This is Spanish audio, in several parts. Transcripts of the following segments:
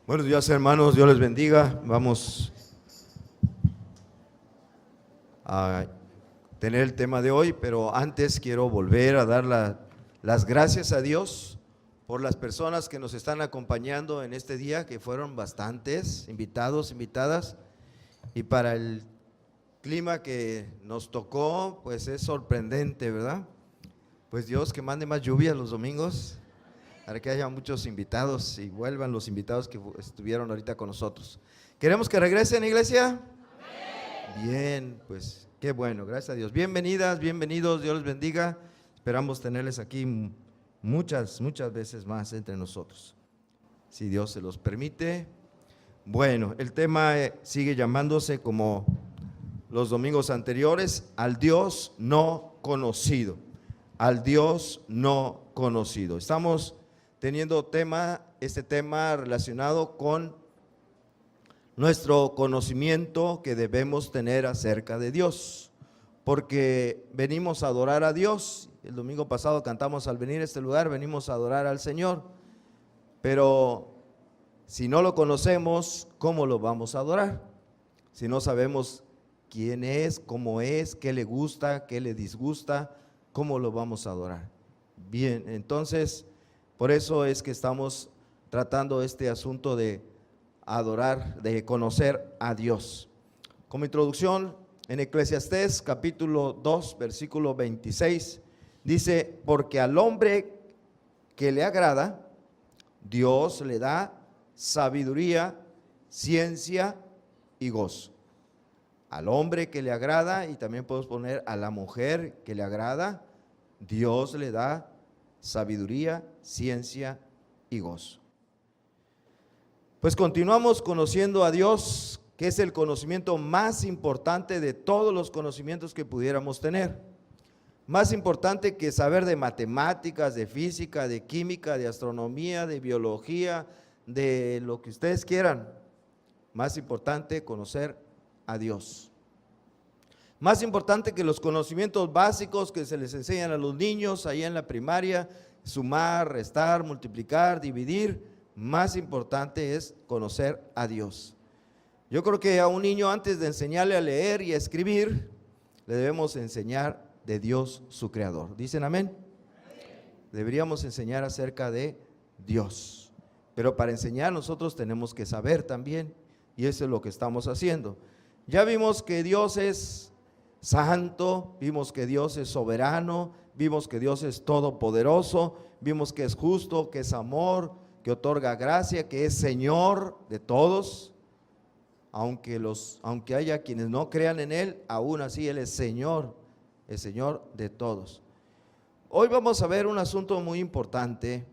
Buenos días, hermanos, Dios les bendiga. Vamos a tener el tema de hoy, pero antes quiero volver a dar las gracias a Dios por las personas que nos están acompañando en este día, que fueron bastantes, invitados, invitadas, y para el clima que nos tocó, pues es sorprendente, ¿verdad? Pues Dios que mande más lluvia los domingos, para que haya muchos invitados y vuelvan los invitados que estuvieron ahorita con nosotros. ¿Queremos que regresen, iglesia? Amén. Bien, pues qué bueno, gracias a Dios. Bienvenidas, bienvenidos, Dios les bendiga. Esperamos tenerles aquí muchas veces más entre nosotros, si Dios se los permite. Bueno, el tema sigue llamándose como los domingos anteriores, al Dios no conocido, al Dios no conocido. Estamos teniendo este tema relacionado con nuestro conocimiento que debemos tener acerca de Dios, porque venimos a adorar a Dios. El domingo pasado cantamos: al venir a este lugar venimos a adorar al Señor, pero si no lo conocemos, ¿cómo lo vamos a adorar? Si no sabemos quién es, cómo es, qué le gusta, qué le disgusta, ¿cómo lo vamos a adorar? Bien, entonces por eso es que estamos tratando este asunto de adorar, de conocer a Dios. Como introducción, en Eclesiastés capítulo 2, versículo 26, dice: porque al hombre que le agrada, Dios le da sabiduría, ciencia y gozo. Al hombre que le agrada, y también podemos poner a la mujer que le agrada, Dios le da sabiduría, ciencia y gozo. Pues continuamos conociendo a Dios, que es el conocimiento más importante de todos los conocimientos que pudiéramos tener. Más importante que saber de matemáticas, de física, de química, de astronomía, de biología, de lo que ustedes quieran. Más importante conocer a Dios. Más importante que los conocimientos básicos que se les enseñan a los niños allá en la primaria: sumar, restar, multiplicar, dividir. Más importante es conocer a Dios. Yo creo que a un niño, antes de enseñarle a leer y a escribir, le debemos enseñar de Dios su creador. ¿Dicen amén? Deberíamos enseñar acerca de Dios, pero para enseñar nosotros tenemos que saber también, y eso es lo que estamos haciendo. Ya vimos que Dios es santo, vimos que Dios es soberano, vimos que Dios es todopoderoso, vimos que es justo, que es amor, que otorga gracia, que es Señor de todos. Aunque haya quienes no crean en Él, aún así Él es Señor de todos. Hoy vamos a ver un asunto muy importante,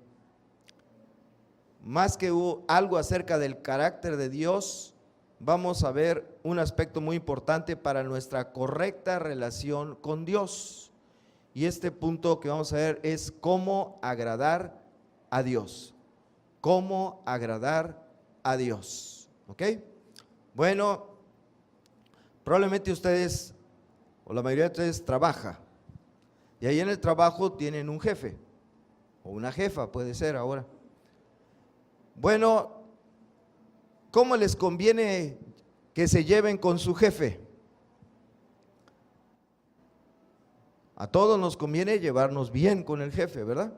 más que algo acerca del carácter de Dios. Vamos a ver un aspecto muy importante para nuestra correcta relación con Dios. Y este punto que vamos a ver es cómo agradar a Dios. Cómo agradar a Dios. ¿Ok? Bueno, probablemente ustedes, o la mayoría de ustedes, trabaja. Y ahí en el trabajo tienen un jefe, o una jefa puede ser ahora. Bueno, ¿cómo les conviene que se lleven con su jefe? A todos nos conviene llevarnos bien con el jefe, ¿verdad?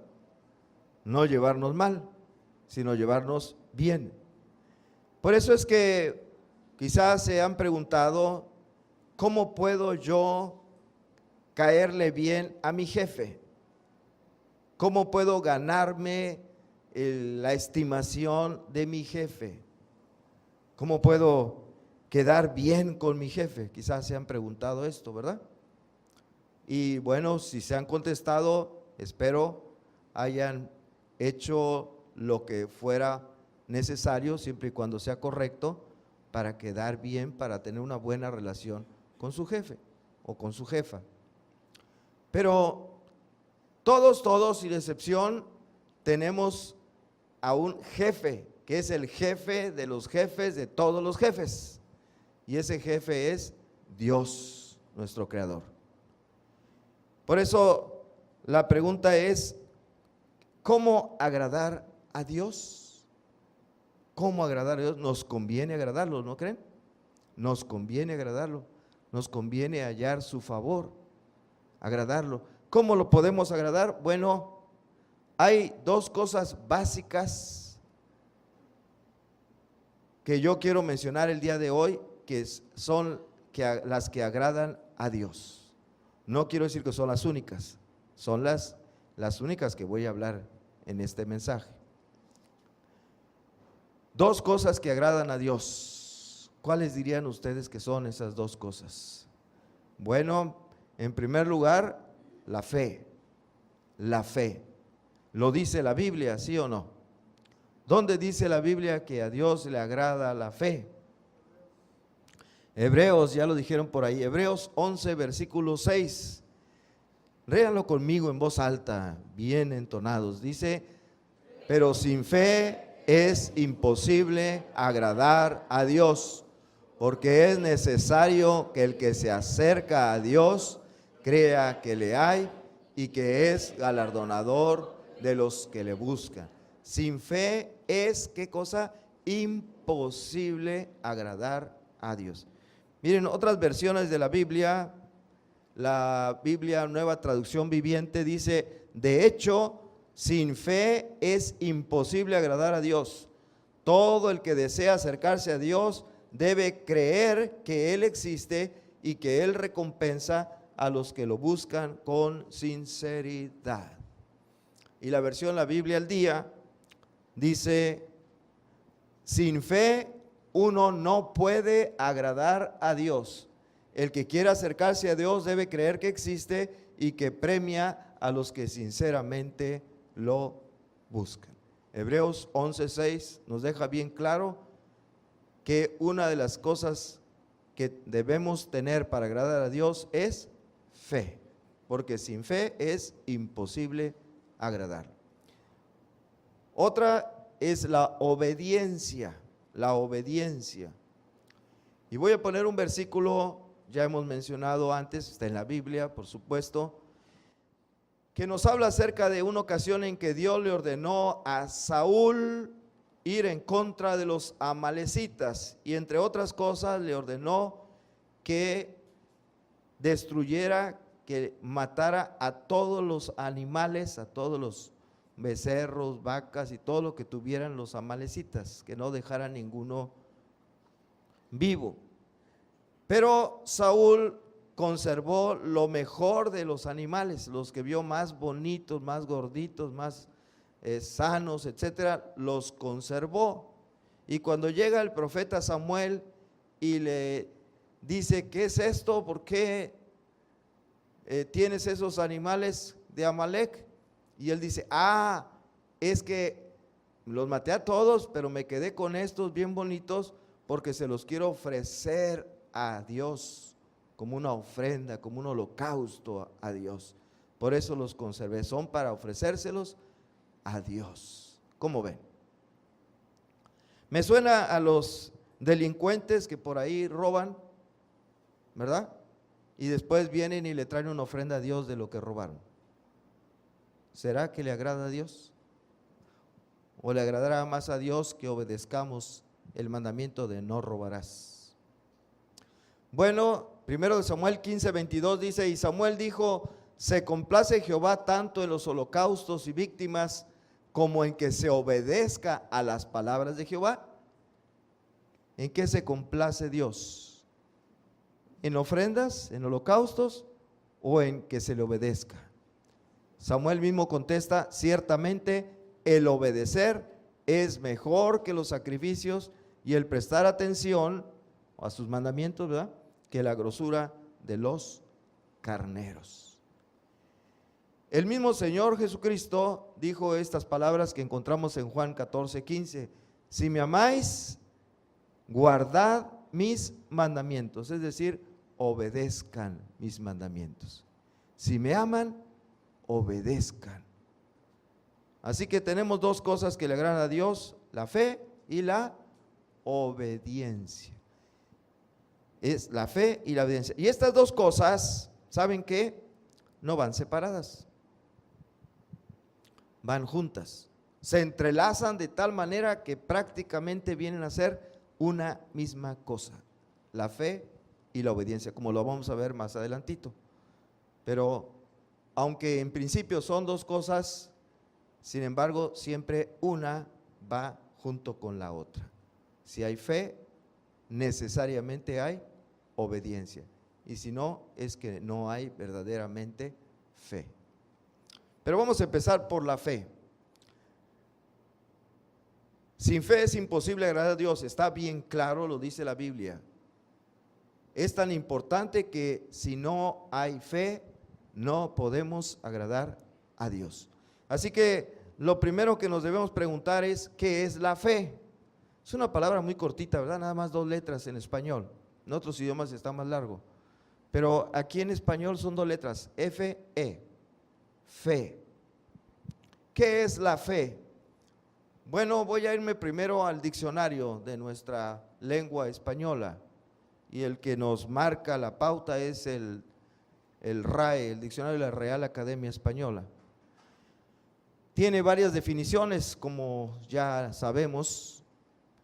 No llevarnos mal, sino llevarnos bien. Por eso es que quizás se han preguntado: ¿cómo puedo yo caerle bien a mi jefe? ¿Cómo puedo ganarme la estimación de mi jefe? ¿Cómo puedo quedar bien con mi jefe? Quizás se han preguntado esto, ¿verdad? Y bueno, si se han contestado, espero hayan hecho lo que fuera necesario, siempre y cuando sea correcto, para quedar bien, para tener una buena relación con su jefe o con su jefa. Pero todos, sin excepción, tenemos a un jefe, que es el jefe de los jefes de todos los jefes. Y ese jefe es Dios, nuestro creador. Por eso la pregunta es: ¿cómo agradar a Dios? ¿Cómo agradar a Dios? Nos conviene agradarlo, ¿no creen? Nos conviene agradarlo, nos conviene hallar su favor, agradarlo. ¿Cómo lo podemos agradar? Bueno, hay dos cosas básicas que yo quiero mencionar el día de hoy, que son las que agradan a Dios. No quiero decir que son las únicas, son las únicas que voy a hablar en este mensaje. Dos cosas que agradan a Dios. ¿Cuáles dirían ustedes que son esas dos cosas? Bueno, en primer lugar, la fe. La fe. ¿Lo dice la Biblia, sí o no? ¿Dónde dice la Biblia que a Dios le agrada la fe? Hebreos, ya lo dijeron por ahí, Hebreos 11, versículo 6. Léanlo conmigo en voz alta, bien entonados. Dice, pero sin fe es imposible agradar a Dios, porque es necesario que el que se acerca a Dios crea que le hay y que es galardonador de los que le buscan. Sin fe es, ¿qué cosa? Imposible agradar a Dios. Miren, otras versiones de la Biblia Nueva Traducción Viviente dice, de hecho, sin fe es imposible agradar a Dios. Todo el que desea acercarse a Dios debe creer que Él existe y que Él recompensa a los que lo buscan con sinceridad. Y la versión La Biblia al Día dice, sin fe uno no puede agradar a Dios. El que quiera acercarse a Dios debe creer que existe y que premia a los que sinceramente lo buscan. Hebreos 11:6 nos deja bien claro que una de las cosas que debemos tener para agradar a Dios es fe, porque sin fe es imposible agradar. Otra es la obediencia, Y voy a poner un versículo, ya hemos mencionado antes, está en la Biblia, por supuesto, que nos habla acerca de una ocasión en que Dios le ordenó a Saúl ir en contra de los amalecitas y entre otras cosas le ordenó que destruyera, que matara a todos los animales, a todos los becerros, vacas y todo lo que tuvieran los amalecitas, que no dejara ninguno vivo. Pero Saúl conservó lo mejor de los animales, los que vio más bonitos, más gorditos, más sanos, etcétera, los conservó. Y cuando llega el profeta Samuel y le dice, ¿qué es esto? ¿Por qué tienes esos animales de Amalec? Y él dice, es que los maté a todos, pero me quedé con estos bien bonitos porque se los quiero ofrecer a Dios como una ofrenda, como un holocausto a Dios. Por eso los conservé, son para ofrecérselos a Dios. ¿Cómo ven? Me suena a los delincuentes que por ahí roban, ¿verdad? Y después vienen y le traen una ofrenda a Dios de lo que robaron. ¿Será que le agrada a Dios? ¿O le agradará más a Dios que obedezcamos el mandamiento de no robarás? Bueno, primero de Samuel 15:22 dice, y Samuel dijo, se complace Jehová tanto en los holocaustos y víctimas como en que se obedezca a las palabras de Jehová. ¿En qué se complace Dios? ¿En ofrendas, en holocaustos o en que se le obedezca? Samuel mismo contesta, ciertamente el obedecer es mejor que los sacrificios y el prestar atención a sus mandamientos, ¿verdad?, que la grosura de los carneros. El mismo Señor Jesucristo dijo estas palabras que encontramos en Juan 14:15, si me amáis, guardad mis mandamientos, es decir, obedezcan mis mandamientos. Si me aman, obedezcan. Así que tenemos dos cosas que le agradan a Dios, la fe y la obediencia. Es la fe y la obediencia. Y estas dos cosas, ¿saben qué? No van separadas, van juntas. Se entrelazan de tal manera que prácticamente vienen a ser una misma cosa, la fe y la obediencia, como lo vamos a ver más adelantito. Pero aunque en principio son dos cosas, sin embargo, siempre una va junto con la otra. Si hay fe, necesariamente hay obediencia. Y si no, es que no hay verdaderamente fe. Pero vamos a empezar por la fe. Sin fe es imposible agradar a Dios, está bien claro, lo dice la Biblia. Es tan importante que si no hay fe, no podemos agradar a Dios. Así que lo primero que nos debemos preguntar es, ¿qué es la fe? Es una palabra muy cortita, ¿verdad? Nada más 2 letras en español. En otros idiomas está más largo. Pero aquí en español son 2 letras, F-E, fe. ¿Qué es la fe? Bueno, voy a irme primero al diccionario de nuestra lengua española. Y el que nos marca la pauta es el RAE, el diccionario de la Real Academia Española. Tiene varias definiciones, como ya sabemos,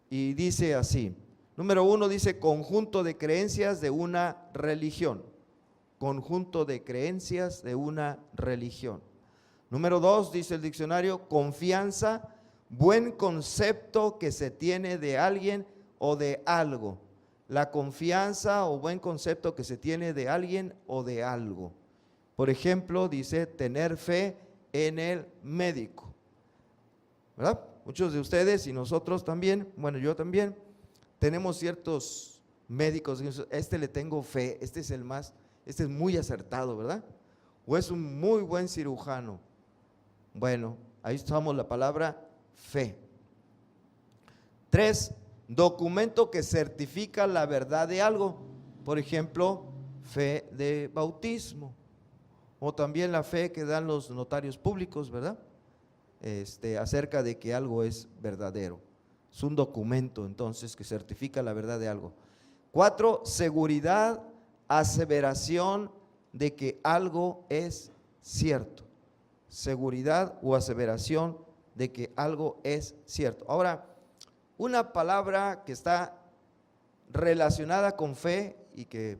y dice así. Número 1 dice conjunto de creencias de una religión. Conjunto de creencias de una religión. Número 2 dice el diccionario confianza, buen concepto que se tiene de alguien o de algo. La confianza o buen concepto que se tiene de alguien o de algo. Por ejemplo, dice tener fe en el médico, ¿verdad? Muchos de ustedes y nosotros también, bueno, yo también, tenemos ciertos médicos, este le tengo fe, este es el más, este es muy acertado, ¿verdad? O es un muy buen cirujano. Bueno, ahí usamos la palabra fe. 3, documento que certifica la verdad de algo. Por ejemplo, fe de bautismo. O también la fe que dan los notarios públicos, ¿verdad? Acerca de que algo es verdadero. Es un documento entonces que certifica la verdad de algo. 4, seguridad, aseveración de que algo es cierto. Seguridad o aseveración de que algo es cierto. Ahora, una palabra que está relacionada con fe y que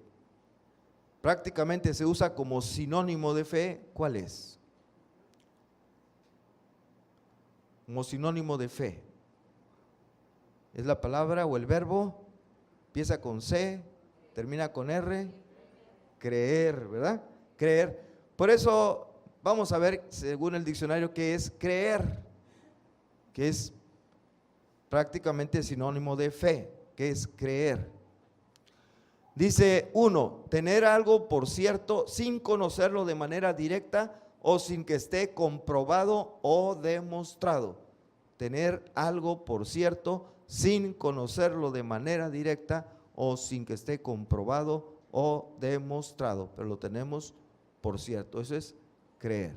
prácticamente se usa como sinónimo de fe, ¿cuál es? Como sinónimo de fe. Es la palabra o el verbo, empieza con C, termina con R, creer, ¿verdad? Creer. Por eso vamos a ver, según el diccionario, qué es creer, que es prácticamente sinónimo de fe, que es creer. Dice 1, tener algo por cierto sin conocerlo de manera directa o sin que esté comprobado o demostrado. Tener algo por cierto sin conocerlo de manera directa o sin que esté comprobado o demostrado, pero lo tenemos por cierto, eso es creer.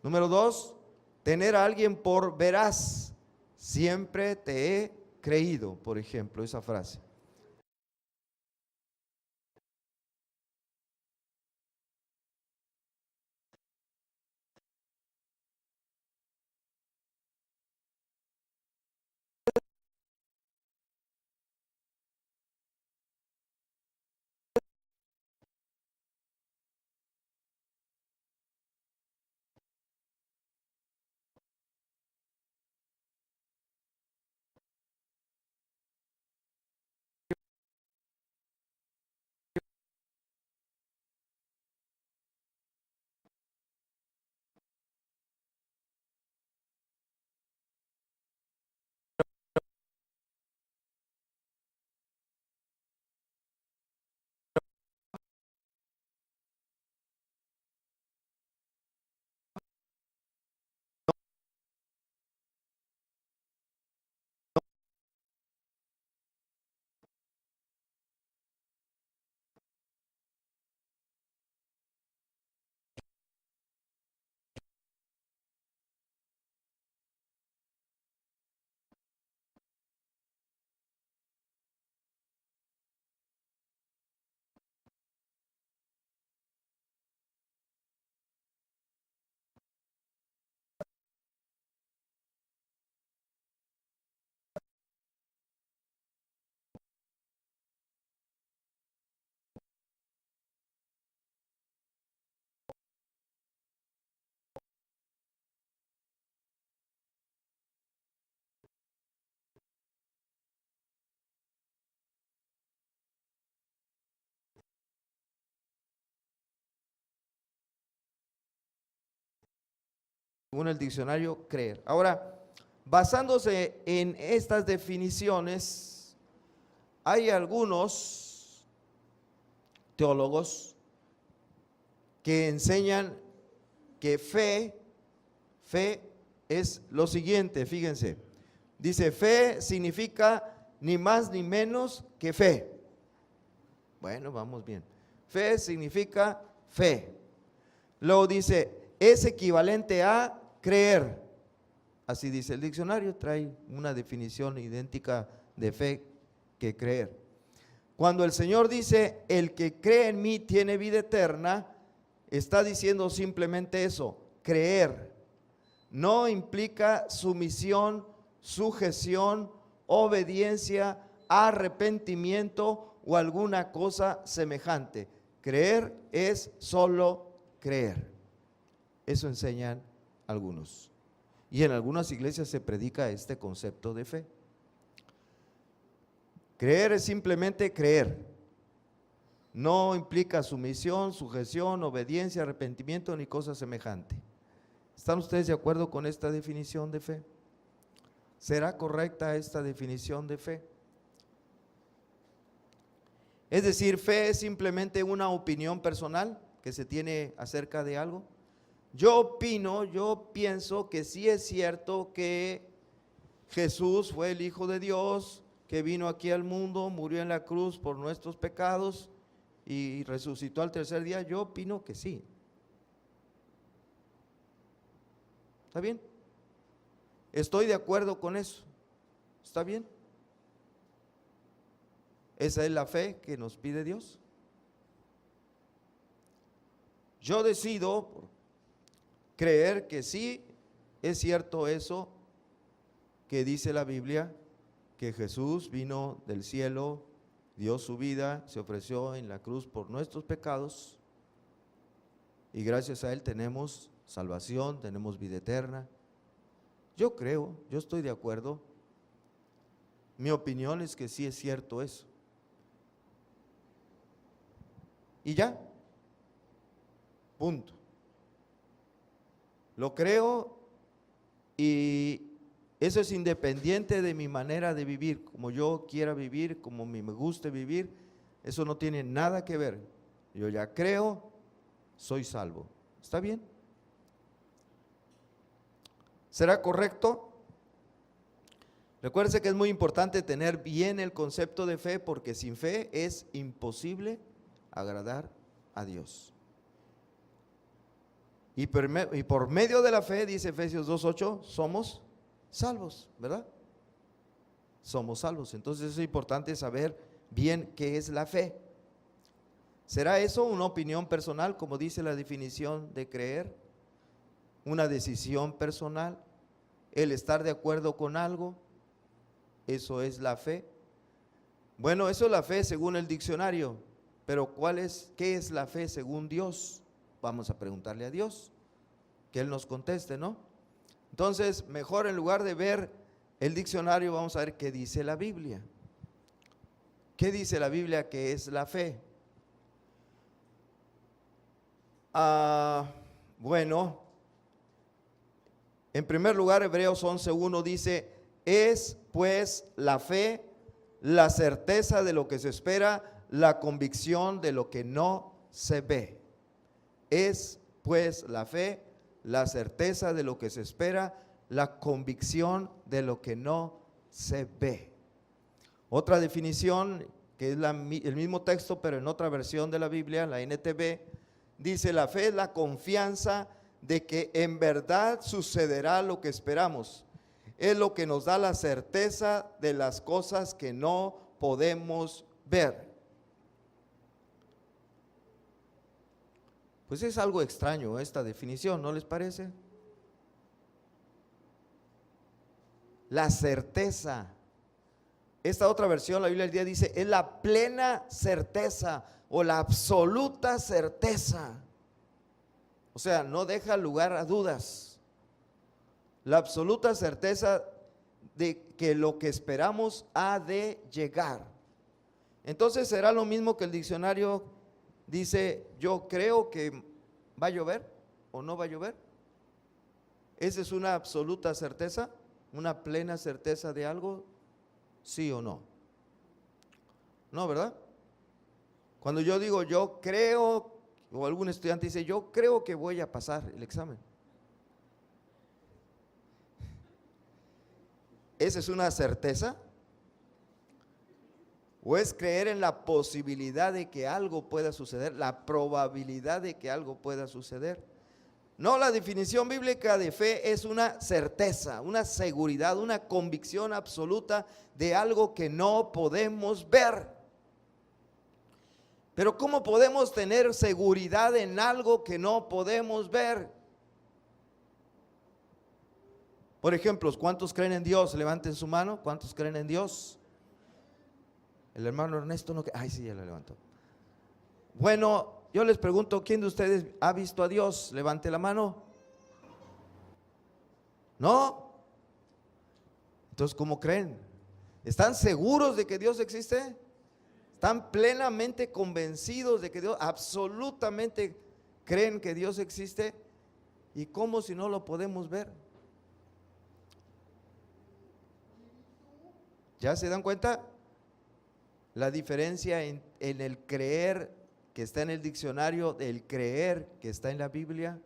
Número 2, tener a alguien por veraz. Siempre te he creído, por ejemplo, esa frase. según el diccionario, creer. Ahora, basándose en estas definiciones, hay algunos teólogos que enseñan que fe es lo siguiente, fíjense. Dice, fe significa ni más ni menos que fe. Bueno, vamos bien. Fe significa fe. Luego dice, es equivalente a creer. Así dice el diccionario, trae una definición idéntica de fe que creer. Cuando el Señor dice, el que cree en mí tiene vida eterna, está diciendo simplemente eso, creer. No implica sumisión, sujeción, obediencia, arrepentimiento o alguna cosa semejante. Creer es solo creer. Eso enseñan algunos. Y en algunas iglesias se predica este concepto de fe. Creer es simplemente creer. No implica sumisión, sujeción, obediencia, arrepentimiento ni cosa semejante. ¿Están ustedes de acuerdo con esta definición de fe? ¿Será correcta esta definición de fe? Es decir, fe es simplemente una opinión personal que se tiene acerca de algo. Yo pienso que sí es cierto que Jesús fue el Hijo de Dios, que vino aquí al mundo, murió en la cruz por nuestros pecados y resucitó al tercer día. Yo opino que sí. ¿Está bien? Estoy de acuerdo con eso. ¿Está bien? Esa es la fe que nos pide Dios. Yo decido creer que sí es cierto eso que dice la Biblia, que Jesús vino del cielo, dio su vida, se ofreció en la cruz por nuestros pecados y gracias a Él tenemos salvación, tenemos vida eterna. Yo creo, yo estoy de acuerdo. Mi opinión es que sí es cierto eso. Y ya, punto. Lo creo y eso es independiente de mi manera de vivir, como yo quiera vivir, como me guste vivir, eso no tiene nada que ver. Yo ya creo, soy salvo. ¿Está bien? ¿Será correcto? Recuérdense que es muy importante tener bien el concepto de fe, porque sin fe es imposible agradar a Dios. Y por medio de la fe, dice Efesios 2:8, somos salvos, ¿verdad? Somos salvos. Entonces es importante saber bien qué es la fe. ¿Será eso una opinión personal, como dice la definición de creer? ¿Una decisión personal? ¿El estar de acuerdo con algo? ¿Eso es la fe? Bueno, eso es la fe según el diccionario, pero ¿qué es la fe según Dios? Vamos a preguntarle a Dios, que Él nos conteste, ¿no? Entonces, mejor en lugar de ver el diccionario, vamos a ver qué dice la Biblia. ¿Qué dice la Biblia que es la fe? Bueno, en primer lugar, Hebreos 11:1 dice, es pues la fe, la certeza de lo que se espera, la convicción de lo que no se ve. Es pues la fe, la certeza de lo que se espera, la convicción de lo que no se ve. Otra definición, que es el mismo texto, pero en otra versión de la Biblia, la NTV, dice, la fe es la confianza de que en verdad sucederá lo que esperamos. Es lo que nos da la certeza de las cosas que no podemos ver. Pues es algo extraño esta definición, ¿no les parece? La certeza. Esta otra versión, la Biblia del día dice, es la plena certeza o la absoluta certeza. O sea, no deja lugar a dudas. La absoluta certeza de que lo que esperamos ha de llegar. Entonces, ¿será lo mismo que el diccionario dice, yo creo que va a llover o no va a llover? ¿Esa es una absoluta certeza? ¿Una plena certeza de algo? ¿Sí o no? No, ¿verdad? Cuando yo digo yo creo, o algún estudiante dice yo creo que voy a pasar el examen, ¿esa es una certeza? ¿O es creer en la posibilidad de que algo pueda suceder, la probabilidad de que algo pueda suceder? No, la definición bíblica de fe es una certeza, una seguridad, una convicción absoluta de algo que no podemos ver. Pero ¿cómo podemos tener seguridad en algo que no podemos ver? Por ejemplo, ¿cuántos creen en Dios? Levanten su mano. ¿Cuántos creen en Dios? El hermano Ernesto no. Ay, sí, ya lo levantó. Bueno, yo les pregunto, ¿quién de ustedes ha visto a Dios? Levante la mano. ¿No? Entonces, ¿cómo creen? ¿Están seguros de que Dios existe? ¿Están plenamente convencidos de que Dios, absolutamente creen que Dios existe? ¿Y cómo si no lo podemos ver? ¿Ya se dan cuenta? La diferencia en el creer que está en el diccionario del creer que está en la Biblia.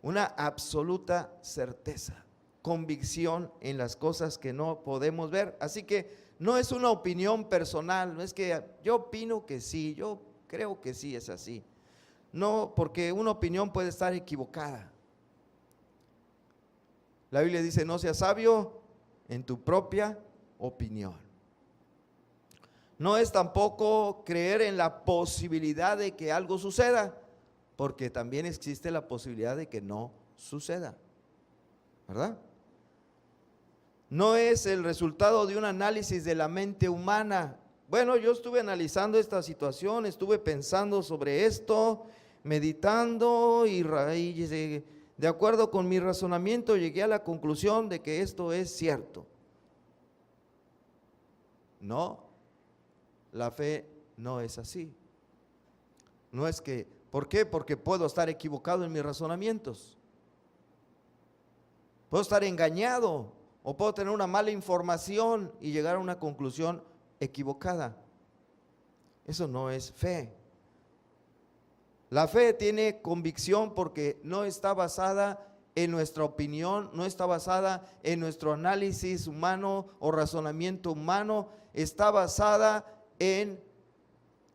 Una absoluta certeza, convicción en las cosas que no podemos ver. Así que no es una opinión personal, no es que yo opino que sí, yo creo que sí es así. No, porque una opinión puede estar equivocada. La Biblia dice, no seas sabio en tu propia opinión. No es tampoco creer en la posibilidad de que algo suceda, porque también existe la posibilidad de que no suceda, ¿verdad? No es el resultado de un análisis de la mente humana. Bueno, yo estuve analizando esta situación, estuve pensando sobre esto, meditando y de acuerdo con mi razonamiento llegué a la conclusión de que esto es cierto. No, la fe no es así. No es que, ¿por qué? Porque puedo estar equivocado en mis razonamientos. Puedo estar engañado o puedo tener una mala información y llegar a una conclusión equivocada. Eso no es fe. La fe tiene convicción porque no está basada en nuestra opinión, no está basada en nuestro análisis humano o razonamiento humano, está basada en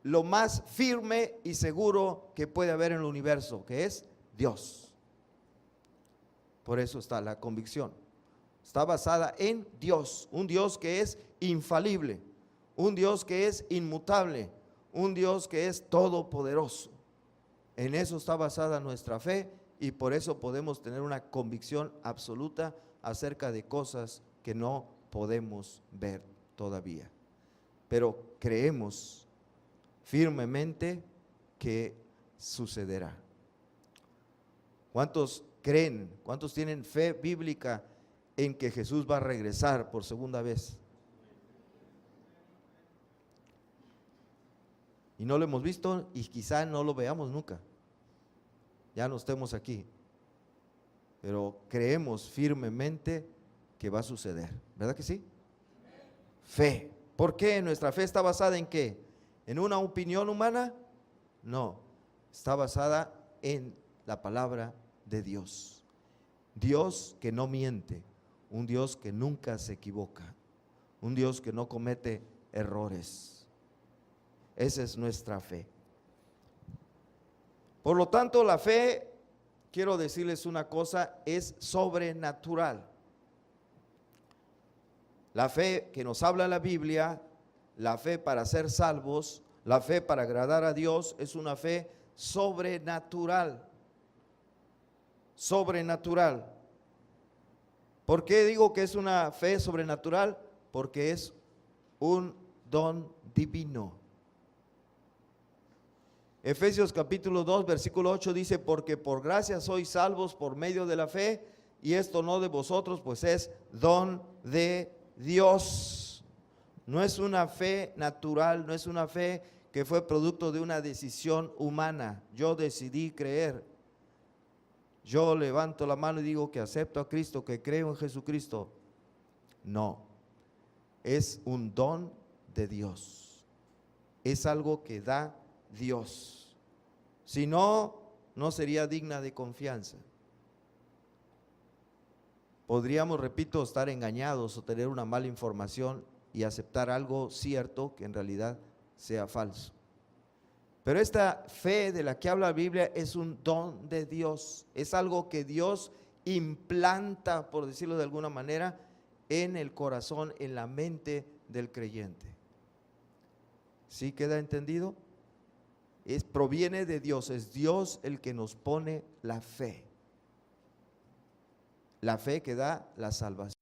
lo más firme y seguro que puede haber en el universo, que es Dios. Por eso está la convicción. Está basada en Dios, un Dios que es infalible, un Dios que es inmutable, un Dios que es todopoderoso. En eso está basada nuestra fe y por eso podemos tener una convicción absoluta acerca de cosas que no podemos ver todavía. Pero creemos firmemente que sucederá. ¿Cuántos creen? ¿Cuántos tienen fe bíblica en que Jesús va a regresar por segunda vez? Y no lo hemos visto y quizá no lo veamos nunca. Ya no estemos aquí. Pero creemos firmemente que va a suceder. ¿Verdad que sí? Fe. ¿Por qué? ¿Nuestra fe está basada en qué? ¿En una opinión humana? No. Está basada en la palabra de Dios. Dios que no miente. Un Dios que nunca se equivoca. Un Dios que no comete errores. Esa es nuestra fe. Por lo tanto, la fe, quiero decirles una cosa, es sobrenatural. La fe que nos habla la Biblia, la fe para ser salvos, la fe para agradar a Dios, es una fe sobrenatural. Sobrenatural. ¿Por qué digo que es una fe sobrenatural? Porque es un don divino. Efesios capítulo 2, versículo 8 dice, porque por gracia sois salvos por medio de la fe, y esto no de vosotros, pues es don de Dios. No es una fe natural, no es una fe que fue producto de una decisión humana. Yo decidí creer. yo levanto la mano y digo que acepto a Cristo, que creo en Jesucristo. No, es un don de Dios. Es algo que da Dios. Si no, no sería digna de confianza. Podríamos, repito, estar engañados o tener una mala información y aceptar algo cierto que en realidad sea falso. Pero esta fe de la que habla la Biblia es un don de Dios, es algo que Dios implanta, por decirlo de alguna manera, en el corazón, en la mente del creyente. ¿Sí queda entendido? Proviene de Dios, es Dios el que nos pone la fe que da la salvación.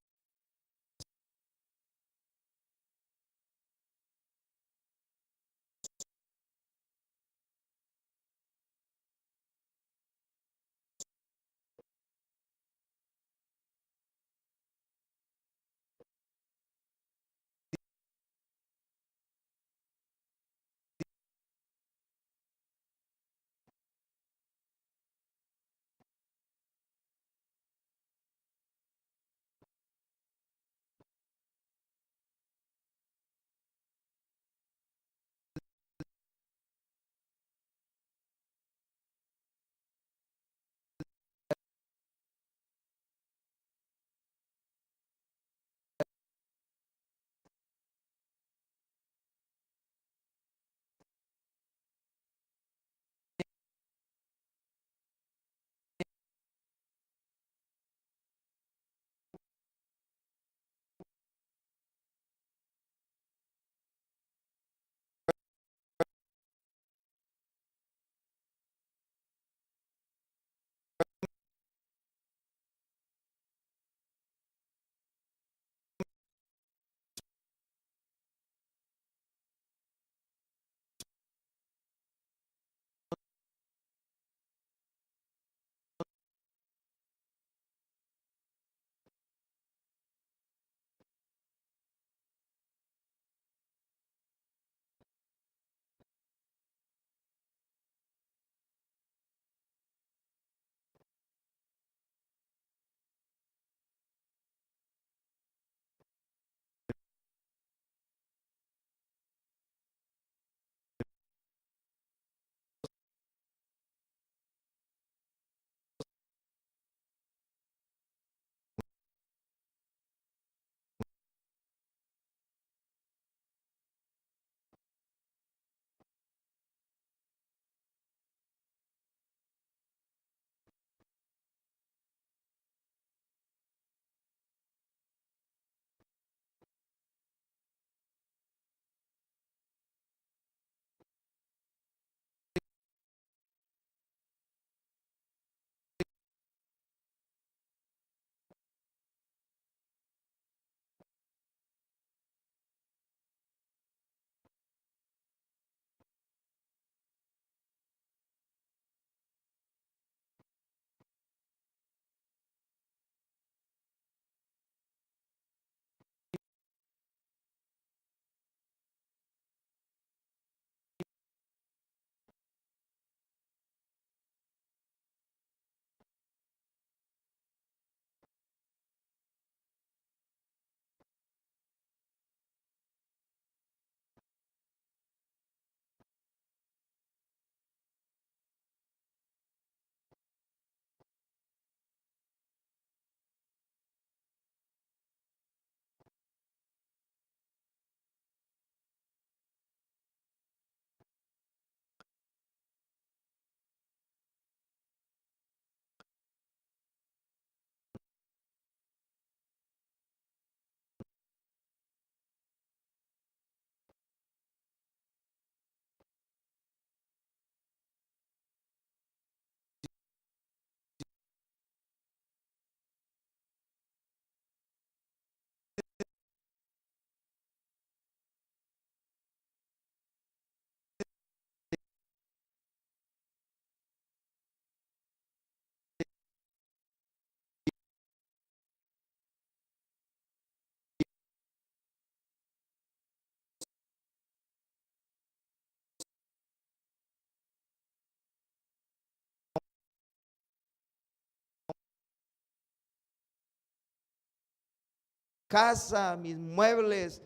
casa, mis muebles,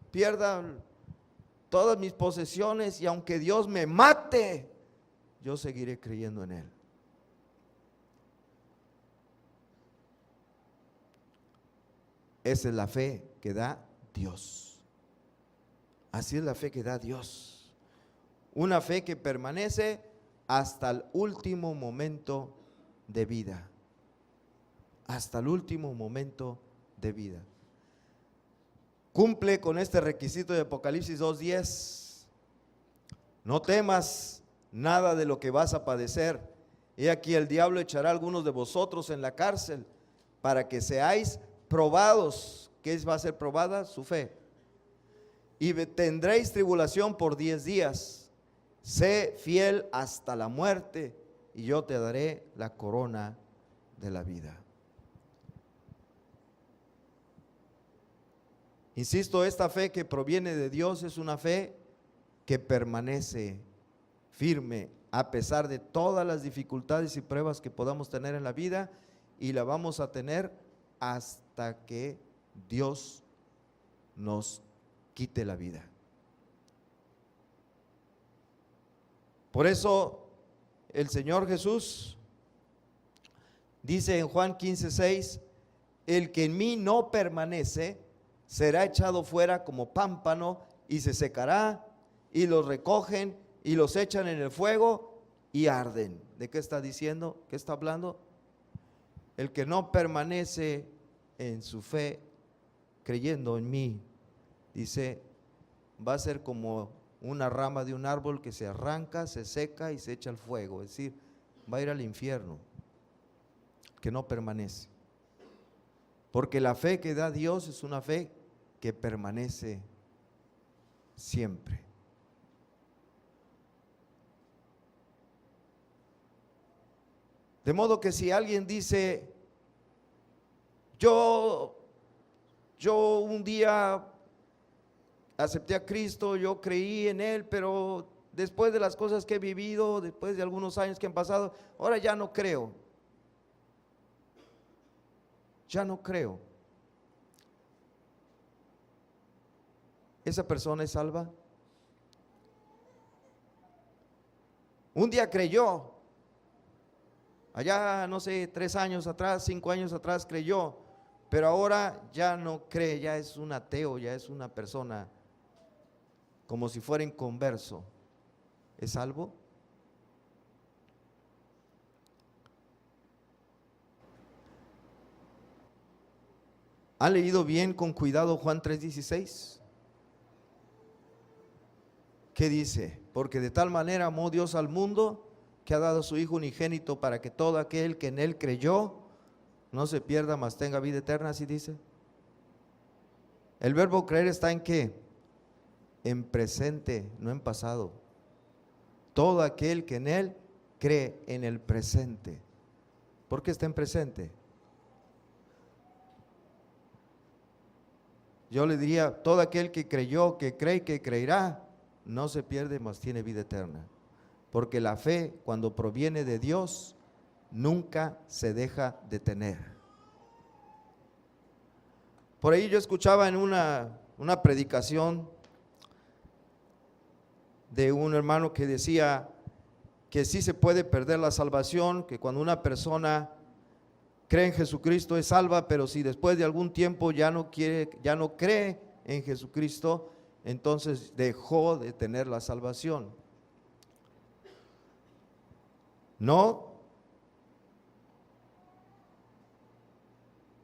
pierda todas mis posesiones y aunque Dios me mate, yo seguiré creyendo en Él. Esa es la fe que da Dios. Así es la fe que da Dios. Una fe que permanece hasta el último momento de vida. Hasta el último momento de vida. Cumple con este requisito de Apocalipsis 2:10. No temas nada de lo que vas a padecer. He aquí el diablo echará a algunos de vosotros en la cárcel para que seáis probados. ¿Qué va a ser probada? Su fe. Y tendréis tribulación por 10 días. Sé fiel hasta la muerte y yo te daré la corona de la vida. Insisto, esta fe que proviene de Dios es una fe que permanece firme a pesar de todas las dificultades y pruebas que podamos tener en la vida, y la vamos a tener hasta que Dios nos quite la vida. Por eso el Señor Jesús dice en Juan 15:6: el que en mí no permanece será echado fuera como pámpano y se secará, y los recogen y los echan en el fuego y arden. ¿De qué está diciendo? ¿Qué está hablando? El que no permanece en su fe, creyendo en mí, dice, va a ser como una rama de un árbol que se arranca, se seca y se echa al fuego. Es decir, va a ir al infierno, que no permanece. Porque la fe que da Dios es una fe que permanece siempre. De modo que si alguien dice, yo un día acepté a Cristo, yo creí en Él, pero después de las cosas que he vivido, después de algunos años que han pasado, ahora ya no creo. Ya no creo. ¿Esa persona es salva? Un día creyó, allá no sé, 3 años atrás, 5 años atrás creyó, pero ahora ya no cree, ya es un ateo, ya es una persona como si fuera inconverso. ¿Es salvo? ¿Han leído bien con cuidado Juan 3:16? ¿Qué dice? Porque de tal manera amó Dios al mundo que ha dado a su Hijo unigénito para que todo aquel que en Él creyó no se pierda, mas tenga vida eterna, así dice. El verbo creer está en ¿qué? En presente, no en pasado. Todo aquel que en Él cree, en el presente. ¿Por qué está en presente? Yo le diría, todo aquel que creyó, que cree y que creerá, no se pierde, mas tiene vida eterna. Porque la fe, cuando proviene de Dios, nunca se deja de tener. Por ahí yo escuchaba en una predicación de un hermano que decía que sí se puede perder la salvación, que cuando una persona cree en Jesucristo es salva, pero si después de algún tiempo ya no cree en Jesucristo, entonces dejó de tener la salvación. No.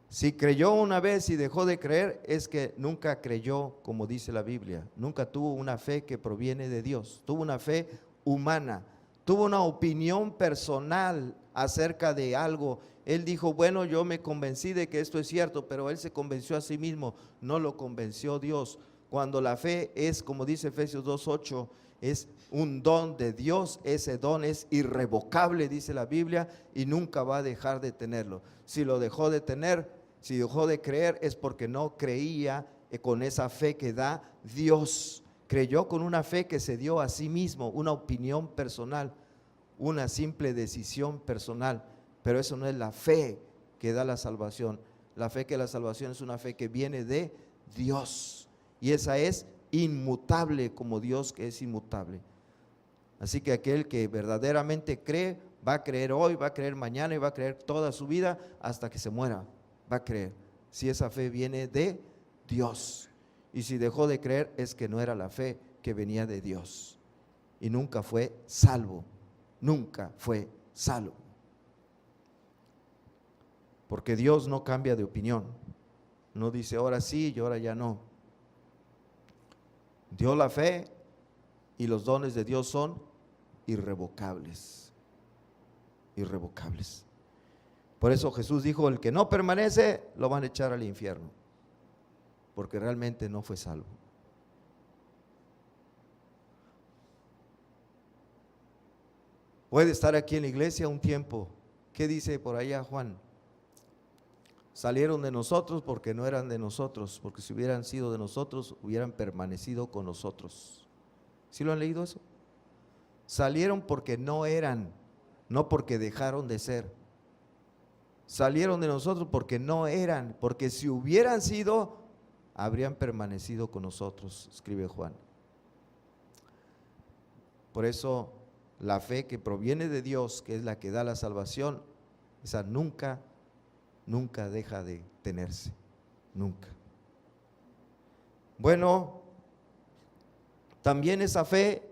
Si creyó una vez y dejó de creer, es que nunca creyó, como dice la Biblia. Nunca tuvo una fe que proviene de Dios. Tuvo una fe humana. Tuvo una opinión personal acerca de algo. Él dijo, bueno, yo me convencí de que esto es cierto, pero él se convenció a sí mismo, no lo convenció Dios. Cuando la fe es, como dice Efesios 2:8, es un don de Dios, ese don es irrevocable, dice la Biblia, y nunca va a dejar de tenerlo. Si lo dejó de tener, si dejó de creer, es porque no creía con esa fe que da Dios. Creyó con una fe que se dio a sí mismo, una opinión personal, una simple decisión personal. Pero eso no es la fe que da la salvación. La fe que la salvación es una fe que viene de Dios. Y esa es inmutable, como Dios que es inmutable. Así que aquel que verdaderamente cree, va a creer hoy, va a creer mañana y va a creer toda su vida hasta que se muera. Va a creer. Si esa fe viene de Dios. Y si dejó de creer es que no era la fe que venía de Dios. Y nunca fue salvo. Nunca fue salvo. Porque Dios no cambia de opinión. No dice ahora sí y ahora ya no. Dio la fe y los dones de Dios son irrevocables. Irrevocables. Por eso Jesús dijo, el que no permanece lo van a echar al infierno. Porque realmente no fue salvo. Puede estar aquí en la iglesia un tiempo. ¿Qué dice por allá Juan? Salieron de nosotros porque no eran de nosotros, porque si hubieran sido de nosotros, hubieran permanecido con nosotros. ¿Sí lo han leído eso? Salieron porque no eran, no porque dejaron de ser. Salieron de nosotros porque no eran, porque si hubieran sido, habrían permanecido con nosotros, escribe Juan. Por eso la fe que proviene de Dios, que es la que da la salvación, esa nunca deja de tenerse, nunca. Bueno, también esa fe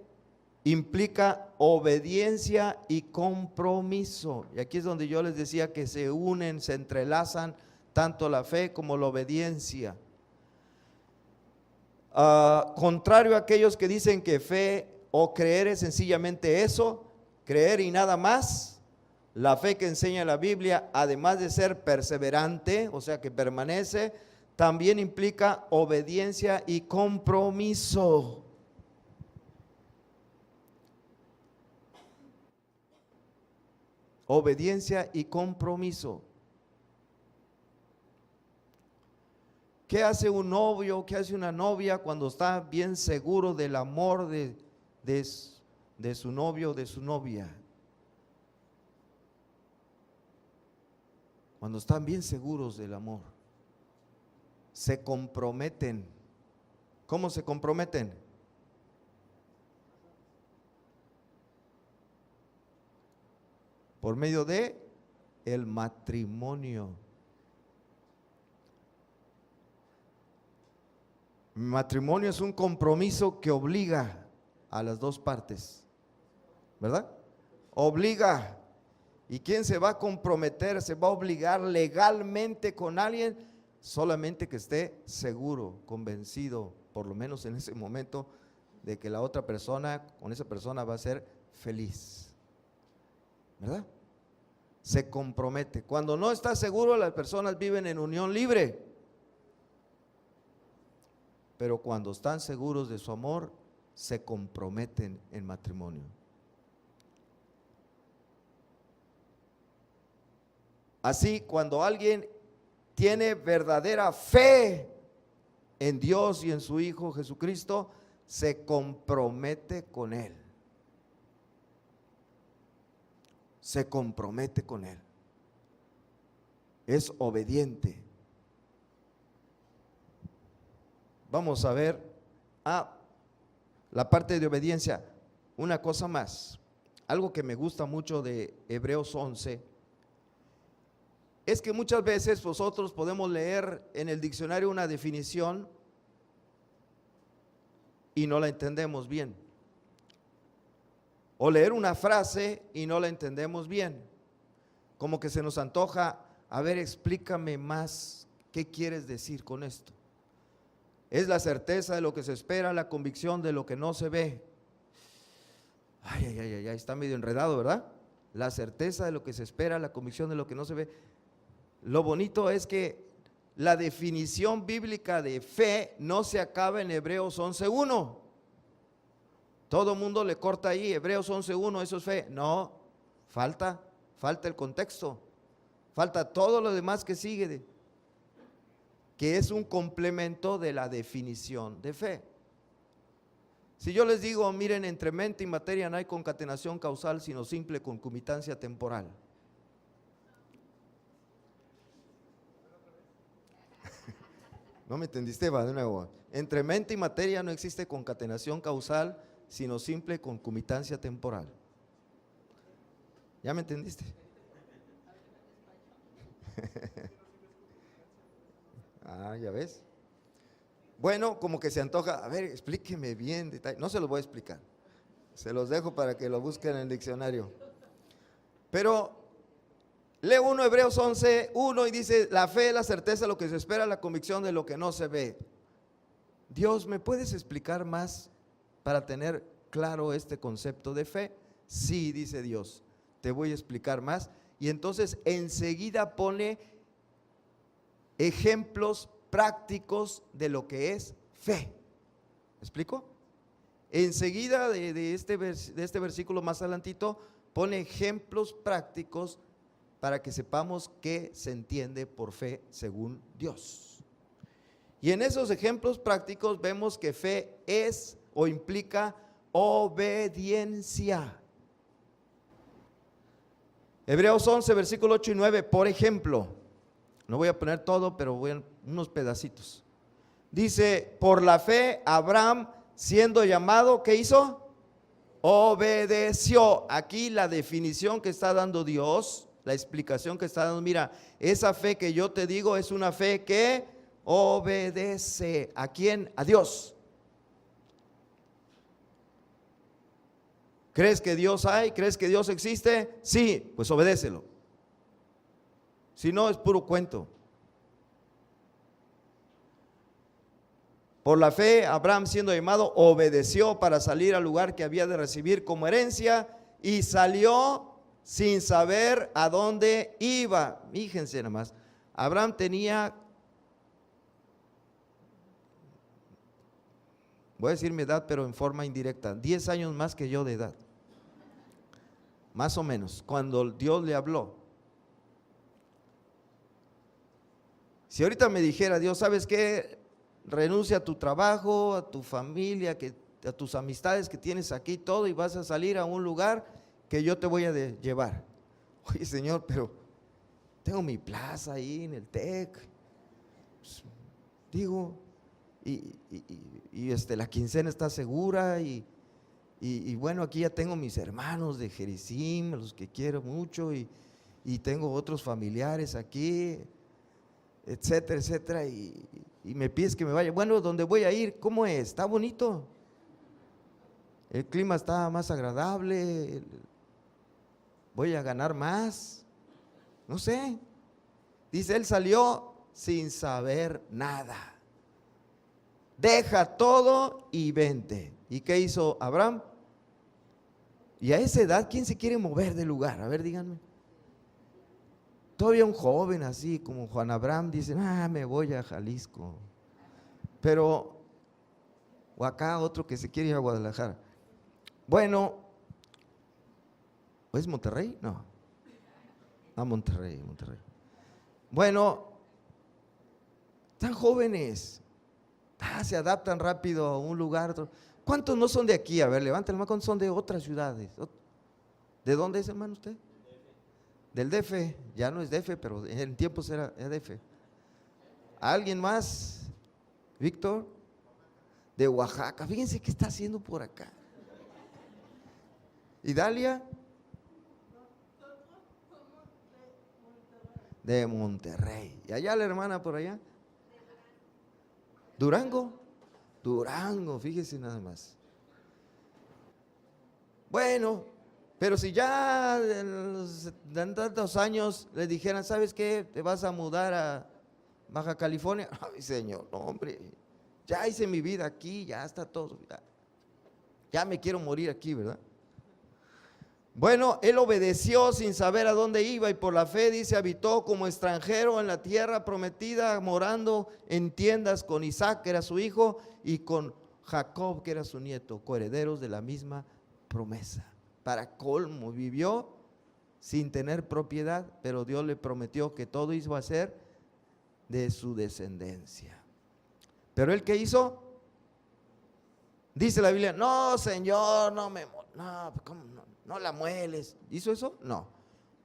implica obediencia y compromiso. Y aquí es donde yo les decía que se unen, se entrelazan tanto la fe como la obediencia. Contrario a aquellos que dicen que fe o creer es sencillamente eso, creer y nada más. La fe que enseña la Biblia, además de ser perseverante, o sea que permanece, también implica obediencia y compromiso. Obediencia y compromiso. ¿Qué hace un novio, qué hace una novia cuando está bien seguro del amor de su novio o de su novia? Cuando están bien seguros del amor, se comprometen. ¿Cómo se comprometen? Por medio de el matrimonio. Matrimonio es un compromiso que obliga a las dos partes, ¿verdad? Obliga. ¿Y quién se va a comprometer, se va a obligar legalmente con alguien? Solamente que esté seguro, convencido, por lo menos en ese momento, de que la otra persona, con esa persona va a ser feliz, ¿verdad? Se compromete. Cuando no está seguro, las personas viven en unión libre. Pero cuando están seguros de su amor, se comprometen en matrimonio. Así, cuando alguien tiene verdadera fe en Dios y en su Hijo Jesucristo, se compromete con Él. Se compromete con Él. Es obediente. Vamos a ver la parte de obediencia. Una cosa más, algo que me gusta mucho de Hebreos 11, es que muchas veces nosotros podemos leer en el diccionario una definición y no la entendemos bien. O leer una frase y no la entendemos bien. Como que se nos antoja, a ver, explícame más, ¿qué quieres decir con esto? Es la certeza de lo que se espera, la convicción de lo que no se ve. Ay, está medio enredado, ¿verdad? La certeza de lo que se espera, la convicción de lo que no se ve. Lo bonito es que la definición bíblica de fe no se acaba en Hebreos 11:1. Todo mundo le corta ahí, Hebreos 11:1, eso es fe. No, falta el contexto, falta todo lo demás que sigue, que es un complemento de la definición de fe. Si yo les digo, miren, entre mente y materia no hay concatenación causal, sino simple concomitancia temporal. No me entendiste, va de nuevo. Entre mente y materia no existe concatenación causal, sino simple concomitancia temporal. ¿Ya me entendiste? Ah, ya ves. Bueno, como que se antoja, a ver, explíqueme bien, detalle. No se los voy a explicar, se los dejo para que lo busquen en el diccionario. Pero leo uno, Hebreos 11, 1 y dice, la fe es la certeza de lo que se espera, la convicción de lo que no se ve. Dios, ¿me puedes explicar más para tener claro este concepto de fe? Sí, dice Dios, te voy a explicar más. Y entonces enseguida pone ejemplos prácticos de lo que es fe. ¿Me explico? Enseguida de este versículo más adelantito pone ejemplos prácticos para que sepamos qué se entiende por fe según Dios. Y en esos ejemplos prácticos vemos que fe es o implica obediencia. Hebreos 11, versículo 8 y 9, por ejemplo, no voy a poner todo, pero voy a unos pedacitos. Dice, por la fe Abraham, siendo llamado, ¿qué hizo? Obedeció. Aquí la definición que está dando Dios, la explicación que está dando, mira, esa fe que yo te digo es una fe que obedece. ¿A quién? A Dios. ¿Crees que Dios hay? ¿Crees que Dios existe? Sí, pues obedécelo. Si no, es puro cuento. Por la fe, Abraham, siendo llamado, obedeció para salir al lugar que había de recibir como herencia y salió sin saber a dónde iba. Fíjense nada más, Abraham tenía, voy a decir mi edad, pero en forma indirecta, 10 años más que yo de edad, más o menos, cuando Dios le habló. Si ahorita me dijera Dios, ¿sabes qué? Renuncia a tu trabajo, a tu familia, a tus amistades que tienes aquí, todo, y vas a salir a un lugar que yo te voy a llevar. Oye, Señor, pero tengo mi plaza ahí en el TEC. Pues, digo, la quincena está segura y bueno, aquí ya tengo mis hermanos de Jericim, los que quiero mucho, y tengo otros familiares aquí, etcétera, etcétera, y me pides que me vaya. Bueno, ¿dónde voy a ir? ¿Cómo es? ¿Está bonito? El clima está más agradable, voy a ganar más, no sé. Dice, él salió sin saber nada. Deja todo y vente. ¿Y qué hizo Abraham? Y a esa edad, ¿quién se quiere mover de lugar? A ver, díganme. Todavía un joven así como Juan Abraham dice, me voy a Jalisco. Pero, o acá otro que se quiere ir a Guadalajara. Bueno, ¿es Monterrey? No. Monterrey. Bueno, tan jóvenes, se adaptan rápido a un lugar. ¿Cuántos no son de aquí? A ver, levanten la mano. ¿Cuántos son de otras ciudades? ¿De dónde es, hermano, usted? Del DF, ya no es DF, pero en tiempos era DF. ¿Alguien más? Víctor, de Oaxaca. Fíjense qué está haciendo por acá. ¿Y Dalia? De Monterrey. ¿Y allá la hermana por allá? ¿Durango? Durango, fíjese nada más. Bueno, pero si ya en tantos años le dijeran, ¿sabes qué? Te vas a mudar a Baja California. Ay, Señor, no, hombre, ya hice mi vida aquí, ya está todo. Ya me quiero morir aquí, ¿verdad? Bueno, él obedeció sin saber a dónde iba y por la fe, dice, habitó como extranjero en la tierra prometida, morando en tiendas con Isaac, que era su hijo, y con Jacob, que era su nieto, coherederos de la misma promesa. Para colmo, vivió sin tener propiedad, pero Dios le prometió que todo iba a ser de su descendencia. ¿Pero él qué hizo? Dice la Biblia, no, Señor, no la mueles. ¿Hizo eso? No.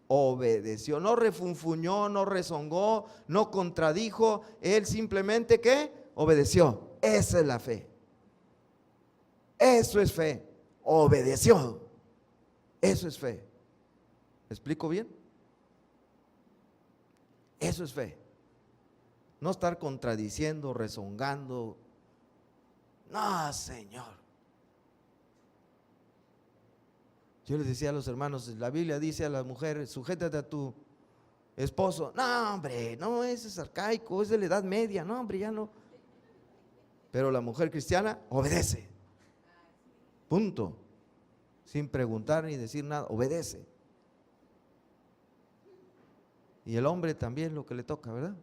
obedeció, no refunfuñó, no rezongó, no contradijo, él simplemente ¿qué? Obedeció. Esa es la fe. Eso es fe. Obedeció. Eso es fe. ¿Me explico bien? Eso es fe. No estar contradiciendo, rezongando. No, Señor. Yo les decía a los hermanos, la Biblia dice a las mujeres, sujétate a tu esposo. No, hombre, no, ese es arcaico, es de la Edad Media. No, hombre, ya no. Pero la mujer cristiana obedece. Punto. Sin preguntar ni decir nada, obedece. Y el hombre también lo que le toca, ¿verdad?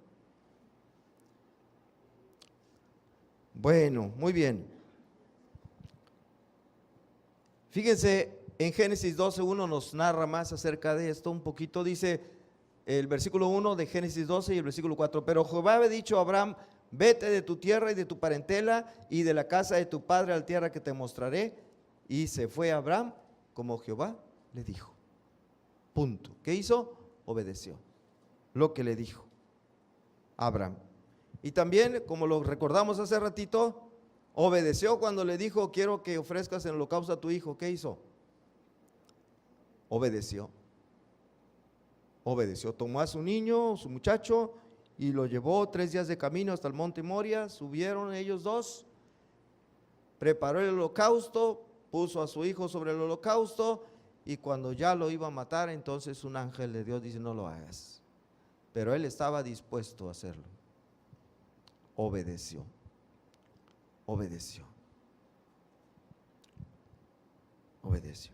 Bueno, muy bien. Fíjense, en Génesis 12:1 nos narra más acerca de esto, un poquito, dice el versículo 1 de Génesis 12 y el versículo 4. Pero Jehová había dicho a Abraham, vete de tu tierra y de tu parentela y de la casa de tu padre a la tierra que te mostraré. Y se fue Abraham como Jehová le dijo. Punto. ¿Qué hizo? Obedeció lo que le dijo Abraham. Y también, como lo recordamos hace ratito, obedeció cuando le dijo, quiero que ofrezcas en holocausto a tu hijo. ¿Qué hizo? Obedeció. Obedeció. Tomó a su niño, su muchacho, y lo llevó 3 días de camino hasta el monte Moria. Subieron ellos dos, preparó el holocausto, puso a su hijo sobre el holocausto, y cuando ya lo iba a matar, entonces un ángel de Dios dice, no lo hagas. Pero él estaba dispuesto a hacerlo. Obedeció. Obedeció. Obedeció.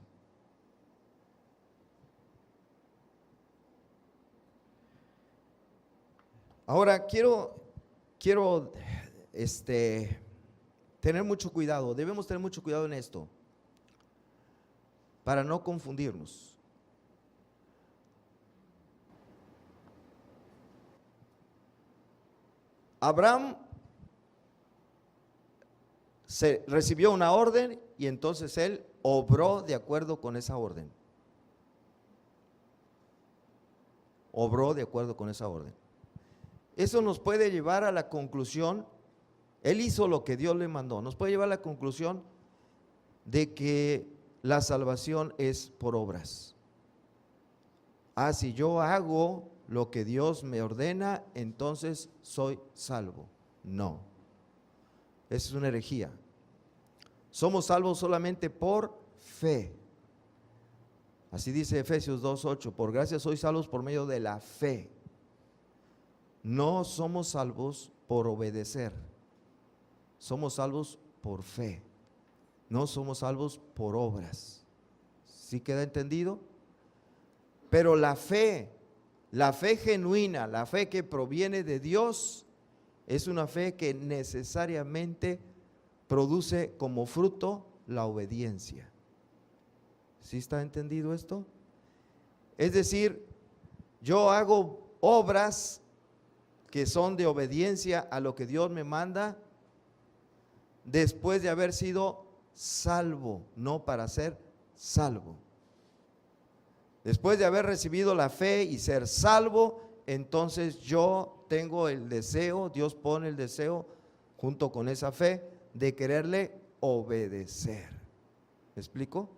Ahora quiero tener mucho cuidado, debemos tener mucho cuidado en esto, para no confundirnos. Abraham recibió una orden y entonces él obró de acuerdo con esa orden. Obró de acuerdo con esa orden. Eso nos puede llevar a la conclusión, él hizo lo que Dios le mandó, nos puede llevar a la conclusión de que la salvación es por obras. Ah, si yo hago lo que Dios me ordena, entonces soy salvo. No, eso es una herejía. Somos salvos solamente por fe. Así dice Efesios 2:8, por gracia sois salvos por medio de la fe. No somos salvos por obedecer, somos salvos por fe, no somos salvos por obras. ¿Sí queda entendido? Pero la fe genuina, la fe que proviene de Dios, es una fe que necesariamente produce como fruto la obediencia. ¿Sí está entendido esto? Es decir, yo hago obras que son de obediencia a lo que Dios me manda después de haber sido salvo, no para ser salvo. Después de haber recibido la fe y ser salvo, entonces yo tengo el deseo, Dios pone el deseo junto con esa fe de quererle obedecer. ¿Me explico?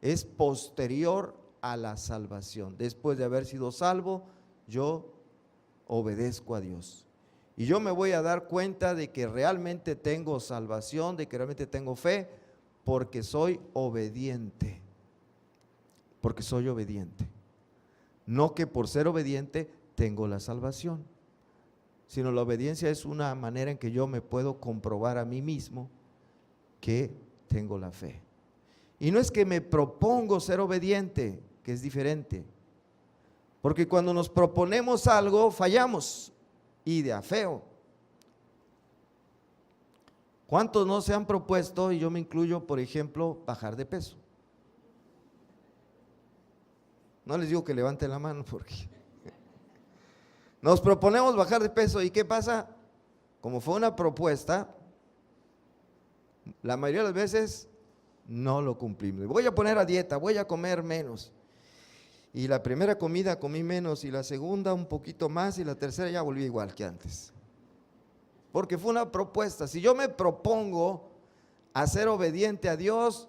Es posterior a la salvación. Después de haber sido salvo, yo obedezco a Dios. Y yo me voy a dar cuenta de que realmente tengo salvación, de que realmente tengo fe, porque soy obediente. Porque soy obediente. No que por ser obediente tengo la salvación, sino la obediencia es una manera en que yo me puedo comprobar a mí mismo que tengo la fe. Y no es que me propongo ser obediente, que es diferente. Porque cuando nos proponemos algo, fallamos, y de a feo. ¿Cuántos no se han propuesto, y yo me incluyo, por ejemplo, bajar de peso? No les digo que levanten la mano porque nos proponemos bajar de peso, ¿y qué pasa? Como fue una propuesta, la mayoría de las veces no lo cumplimos. Voy a poner a dieta, voy a comer menos. Y la primera comida comí menos, y la segunda un poquito más, y la tercera ya volví igual que antes. Porque fue una propuesta. Si yo me propongo a ser obediente a Dios,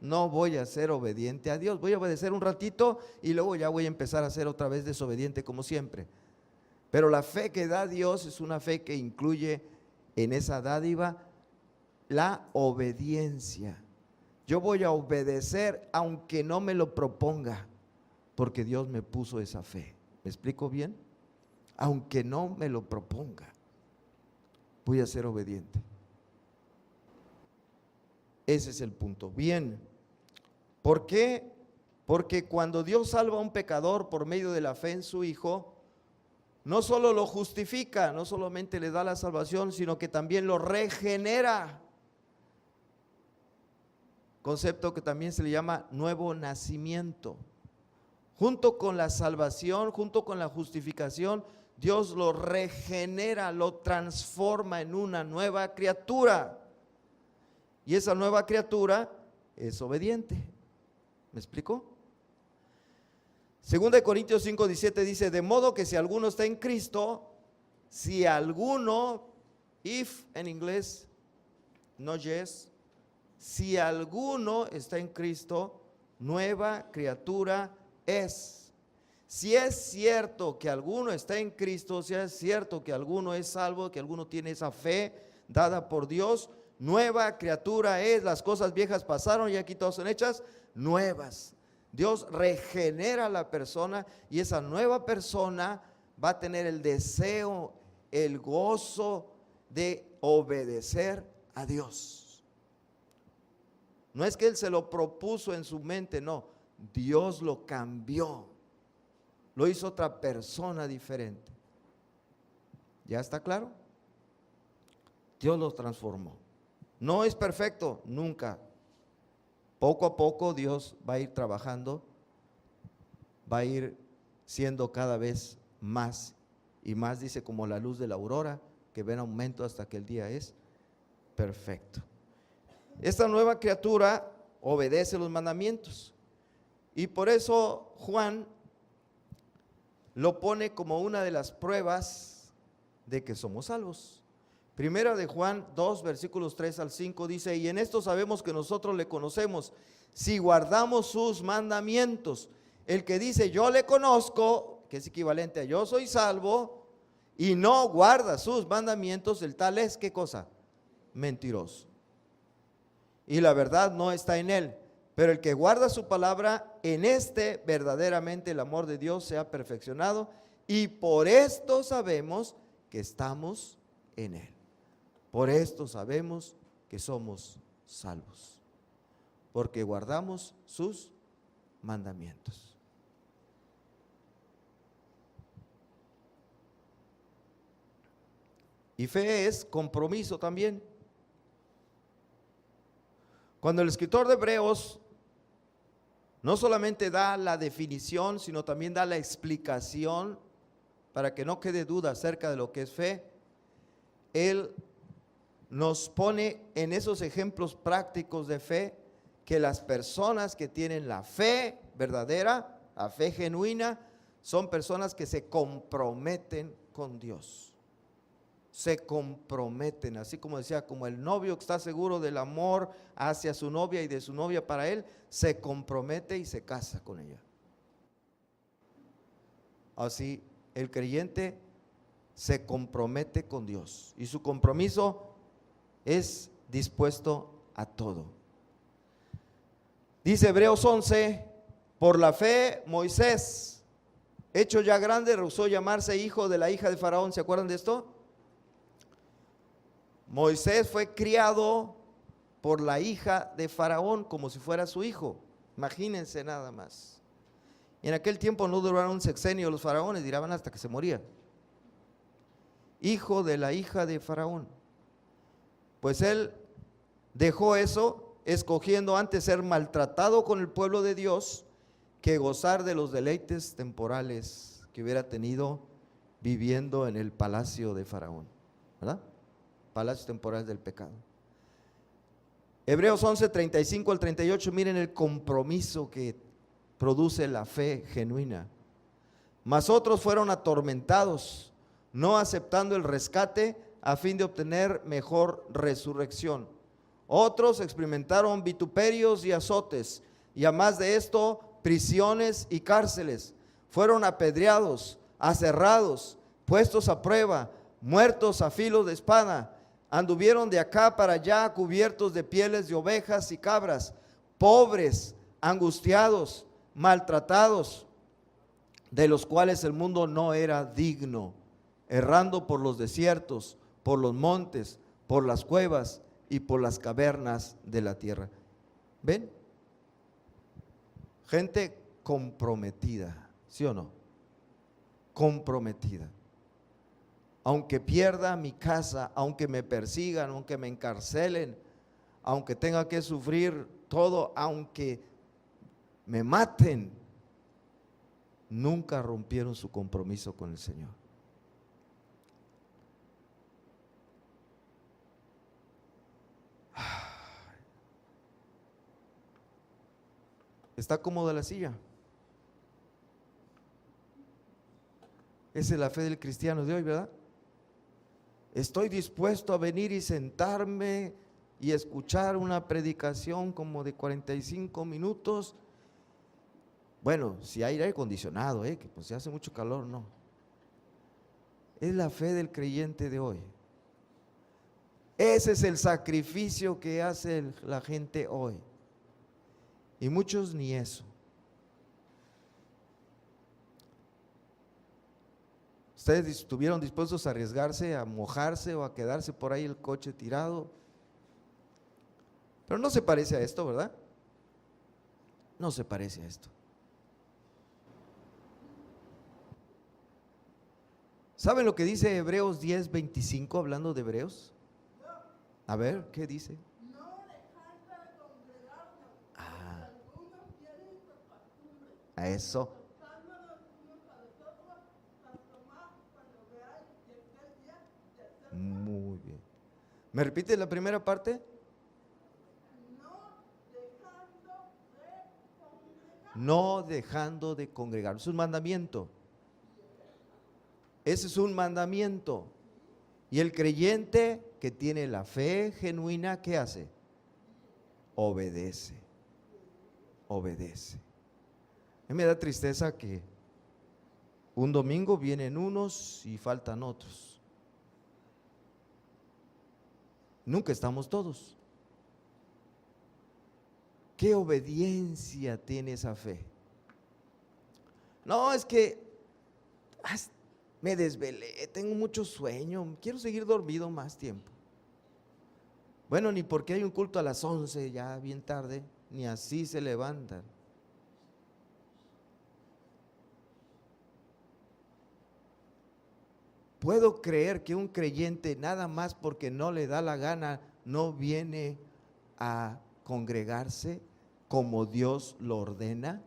no voy a ser obediente a Dios. Voy a obedecer un ratito y luego ya voy a empezar a ser otra vez desobediente como siempre. Pero la fe que da Dios es una fe que incluye en esa dádiva la obediencia. Yo voy a obedecer aunque no me lo proponga, porque Dios me puso esa fe. ¿Me explico bien? Aunque no me lo proponga, voy a ser obediente. Ese es el punto. Bien, ¿por qué? Porque cuando Dios salva a un pecador por medio de la fe en su Hijo, no solo lo justifica, no solamente le da la salvación, sino que también lo regenera. Concepto que también se le llama nuevo nacimiento. Junto con la salvación, junto con la justificación, Dios lo regenera, lo transforma en una nueva criatura. Y esa nueva criatura es obediente. ¿Me explico? 2 Corintios 5:17 dice: de modo que si alguno está en Cristo, si alguno, if en inglés, no yes, si alguno está en Cristo, nueva criatura es. Si es cierto que alguno está en Cristo, si es cierto que alguno es salvo, que alguno tiene esa fe dada por Dios, nueva criatura es. Las cosas viejas pasaron y aquí todas son hechas nuevas. Dios regenera a la persona y esa nueva persona va a tener el deseo, el gozo de obedecer a Dios. No es que Él se lo propuso en su mente, no. Dios lo cambió. Lo hizo otra persona diferente. ¿Ya está claro? Dios lo transformó. No es perfecto, nunca. Poco a poco Dios va a ir trabajando, va a ir siendo cada vez más y más, dice, como la luz de la aurora, que ve en aumento hasta que el día es perfecto. Esta nueva criatura obedece los mandamientos y por eso Juan lo pone como una de las pruebas de que somos salvos. Primera de Juan 2, versículos 3 al 5 dice: y en esto sabemos que nosotros le conocemos, si guardamos sus mandamientos. El que dice yo le conozco, que es equivalente a yo soy salvo, y no guarda sus mandamientos, el tal es, ¿qué cosa? Mentiroso. Y la verdad no está en él. Pero el que guarda su palabra, en este verdaderamente el amor de Dios se ha perfeccionado, y por esto sabemos que estamos en él. Por esto sabemos que somos salvos, porque guardamos sus mandamientos. Y fe es compromiso también. Cuando el escritor de Hebreos no solamente da la definición, sino también da la explicación para que no quede duda acerca de lo que es fe, él nos pone en esos ejemplos prácticos de fe que las personas que tienen la fe verdadera, la fe genuina, son personas que se comprometen con Dios. Se comprometen, así como decía, como el novio que está seguro del amor hacia su novia y de su novia para él, se compromete y se casa con ella. Así, el creyente se compromete con Dios y su compromiso es dispuesto a todo. Dice Hebreos 11: por la fe Moisés, hecho ya grande, rehusó llamarse hijo de la hija de Faraón. ¿Se acuerdan de esto? Moisés fue criado por la hija de Faraón como si fuera su hijo. Imagínense nada más. Y en aquel tiempo no duraron un sexenio los faraones, duraban hasta que se morían. Hijo de la hija de Faraón. Pues él dejó eso, escogiendo antes ser maltratado con el pueblo de Dios que gozar de los deleites temporales que hubiera tenido viviendo en el palacio de Faraón, ¿verdad? Palacio temporal del pecado. Hebreos 11, 35 al 38, miren el compromiso que produce la fe genuina. Mas otros fueron atormentados, no aceptando el rescate a fin de obtener mejor resurrección. Otros experimentaron vituperios y azotes, y a más de esto, prisiones y cárceles. Fueron apedreados, aserrados, puestos a prueba, muertos a filo de espada. Anduvieron de acá para allá cubiertos de pieles de ovejas y cabras, pobres, angustiados, maltratados, de los cuales el mundo no era digno, errando por los desiertos, por los montes, por las cuevas y por las cavernas de la tierra. ¿Ven? Gente comprometida, ¿sí o no? Comprometida. Aunque pierda mi casa, aunque me persigan, aunque me encarcelen, aunque tenga que sufrir todo, aunque me maten, nunca rompieron su compromiso con el Señor. ¿Está cómoda la silla? Esa es la fe del cristiano de hoy, ¿verdad? Estoy dispuesto a venir y sentarme y escuchar una predicación como de 45 minutos. Bueno, si hay aire acondicionado, que pues si hace mucho calor, no. Es la fe del creyente de hoy. Ese es el sacrificio que hace la gente hoy. Y muchos ni eso. ¿Ustedes estuvieron dispuestos a arriesgarse, a mojarse o a quedarse por ahí el coche tirado? Pero no se parece a esto, ¿verdad? No se parece a esto. ¿Saben lo que dice Hebreos 10:25 hablando de Hebreos? A ver, ¿qué dice? A eso. Muy bien. ¿Me repite la primera parte? No dejando de congregar. Es un mandamiento. Ese es un mandamiento. Y el creyente que tiene la fe genuina, ¿qué hace? Obedece. Obedece. A mí me da tristeza que un domingo vienen unos y faltan otros. Nunca estamos todos. ¿Qué obediencia tiene esa fe? No, es que me desvelé, tengo mucho sueño, quiero seguir dormido más tiempo. Bueno, ni porque hay un culto a las 11 ya bien tarde, ni así se levantan. ¿Puedo creer que un creyente nada más porque no le da la gana no viene a congregarse como Dios lo ordena?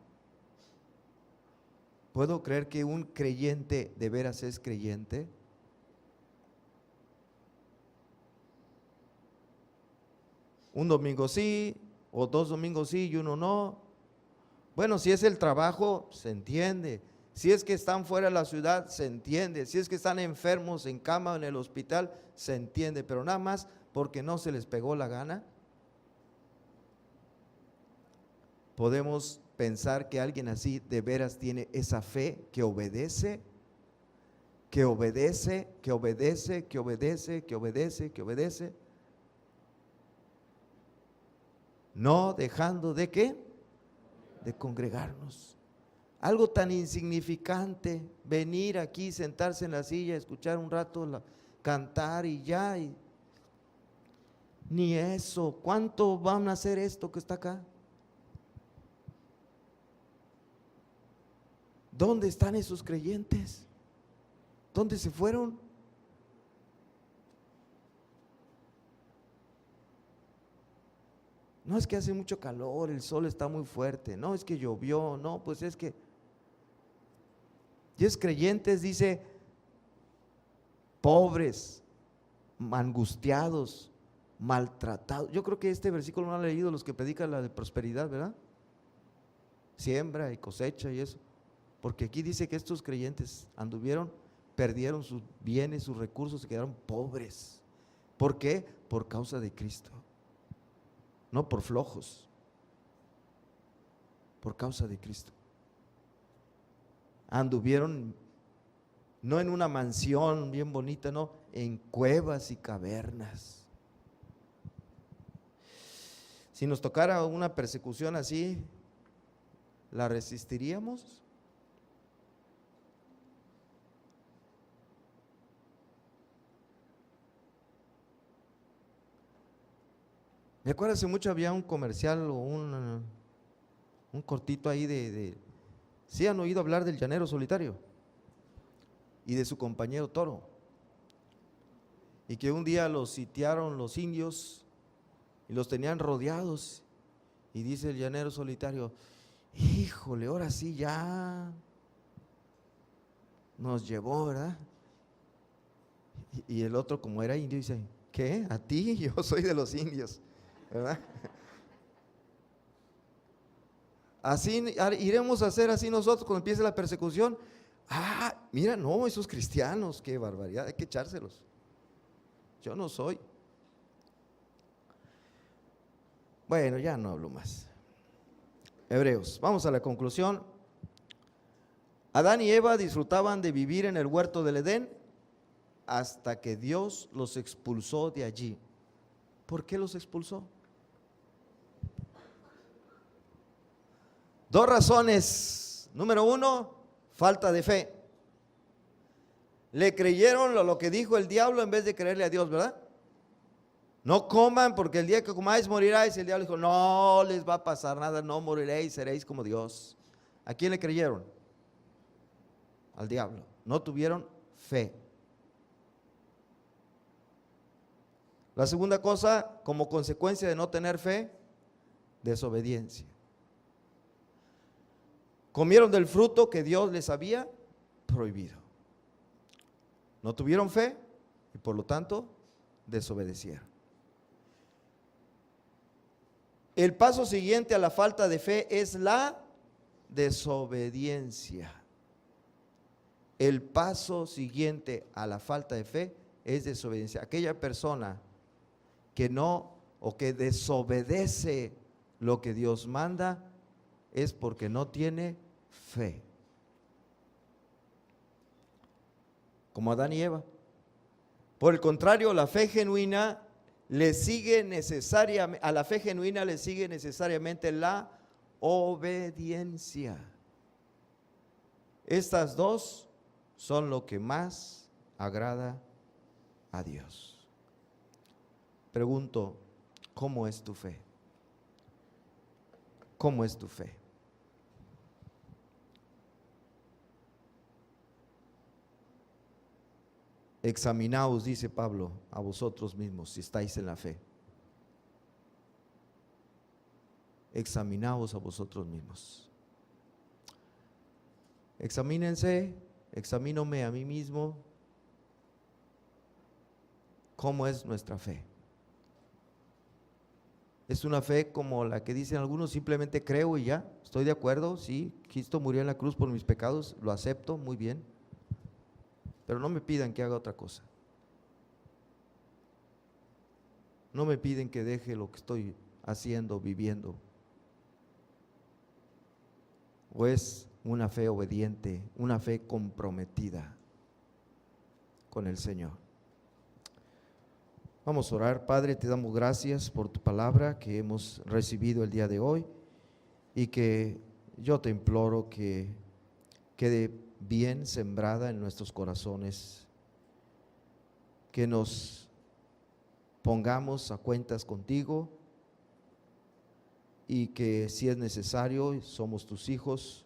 ¿Puedo creer que un creyente de veras es creyente? Un domingo sí, o 2 domingos sí y uno no. Bueno, si es el trabajo, se entiende. Si es que están fuera de la ciudad, se entiende. Si es que están enfermos en cama o en el hospital, se entiende. Pero nada más porque no se les pegó la gana. Podemos pensar que alguien así de veras tiene esa fe que obedece, que obedece, que obedece, que obedece, que obedece, que obedece. No dejando de ¿qué? De congregarnos. Algo tan insignificante, venir aquí, sentarse en la silla, escuchar un rato, cantar y ya. Ni eso. ¿Cuánto van a hacer esto que está acá? ¿Dónde están esos creyentes? ¿Dónde se fueron? No es que hace mucho calor, el sol está muy fuerte, no es que llovió, no, pues es que… Y es creyentes, dice, pobres, angustiados, maltratados. Yo creo que este versículo no han leído los que predican la de prosperidad, ¿verdad? siembra y cosecha y eso. Porque aquí dice que estos creyentes anduvieron, perdieron sus bienes, sus recursos, se quedaron pobres. ¿Por qué? Por causa de Cristo. No por flojos, por causa de Cristo. Anduvieron no en una mansión bien bonita, no, en cuevas y cavernas. Si nos tocara una persecución así, ¿la resistiríamos? Me acuerdo hace mucho había un comercial o un cortito ahí ¿sí han oído hablar del llanero solitario? Y de su compañero Toro. Y que un día los sitiaron los indios y los tenían rodeados. Y dice el llanero solitario: híjole, ahora sí ya nos llevó, ¿verdad? Y el otro, como era indio, dice: ¿qué? ¿A ti? Yo soy de los indios, ¿verdad? Así iremos a hacer así nosotros cuando empiece la persecución. Ah, mira, no, esos cristianos, qué barbaridad, hay que echárselos. Yo no soy. Bueno, ya no hablo más. Hebreos, vamos a la conclusión. Adán y Eva disfrutaban de vivir en el huerto del Edén hasta que Dios los expulsó de allí. ¿Por qué los expulsó? Dos razones. Número uno, falta de fe. Le creyeron lo que dijo el diablo en vez de creerle a Dios, ¿verdad? No coman porque el día que comáis moriráis. El diablo dijo: no les va a pasar nada, no moriréis, seréis como Dios. ¿A quién le creyeron? Al diablo. No tuvieron fe. La segunda cosa, como consecuencia de no tener fe, desobediencia. Comieron del fruto que Dios les había prohibido. No tuvieron fe y por lo tanto desobedecieron. El paso siguiente a la falta de fe es la desobediencia. El paso siguiente a la falta de fe es desobediencia. Aquella persona que no o que desobedece lo que Dios manda es porque no tiene fe. Como Adán y Eva. Por el contrario, la fe genuina le sigue necesariamente, a la fe genuina le sigue necesariamente la obediencia. Estas dos son lo que más agrada a Dios. Pregunto, ¿cómo es tu fe? ¿Cómo es tu fe? Examinaos, dice Pablo, a vosotros mismos si estáis en la fe. Examinaos a vosotros mismos. Examínense, examínome a mí mismo. ¿Cómo es nuestra fe? ¿Es una fe como la que dicen algunos, simplemente creo y ya? Estoy de acuerdo, sí, Cristo murió en la cruz por mis pecados, lo acepto, muy bien. Pero no me pidan que haga otra cosa. No me piden que deje lo que estoy haciendo, viviendo. O es una fe obediente, una fe comprometida con el Señor. Vamos a orar. Padre, te damos gracias por tu palabra que hemos recibido el día de hoy y que yo te imploro que quede bien sembrada en nuestros corazones, que nos pongamos a cuentas contigo y que si es necesario, somos tus hijos,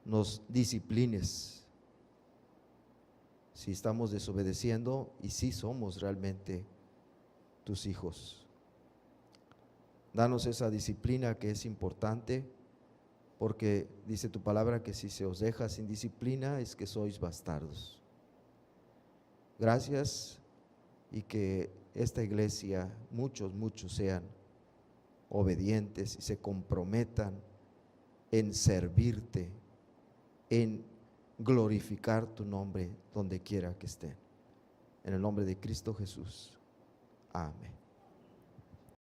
nos disciplines si estamos desobedeciendo y si somos realmente tus hijos. Danos esa disciplina que es importante, porque dice tu palabra que si se os deja sin disciplina es que sois bastardos. Gracias, y que esta iglesia, muchos sean obedientes y se comprometan en servirte, en glorificar tu nombre donde quiera que estén. En el nombre de Cristo Jesús. Amén.